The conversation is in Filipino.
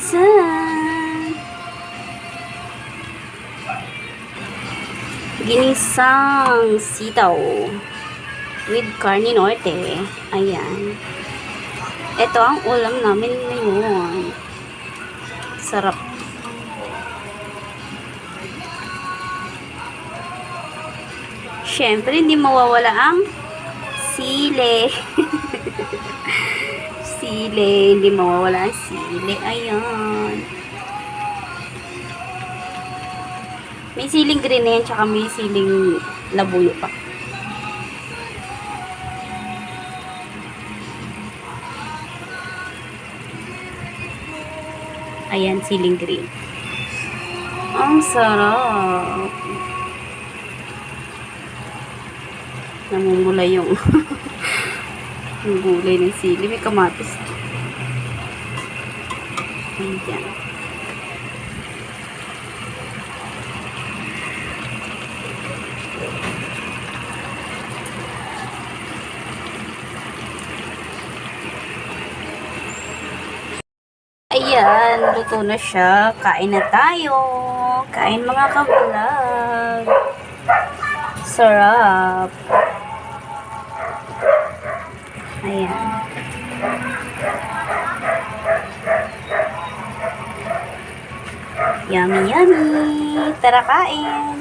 Ginisang. Ginisang sitaw with carne norte. Ayan. Ito ang ulam namin ngayon. Sarap. Siyempre, hindi mawawala ang sile. Sile. Hindi mawawala ang sile. Ayan. May siling green na yan, tsaka may siling labuyo pa. Ayan, siling green. Ang sarap. Namumula yung yung gulay ng sili. May kamatis. Ayan. Ayan, luto na siya. Kain na tayo. Kain mga kabulag. Sarap. Ayan. Yummy, yummy. Tara kain.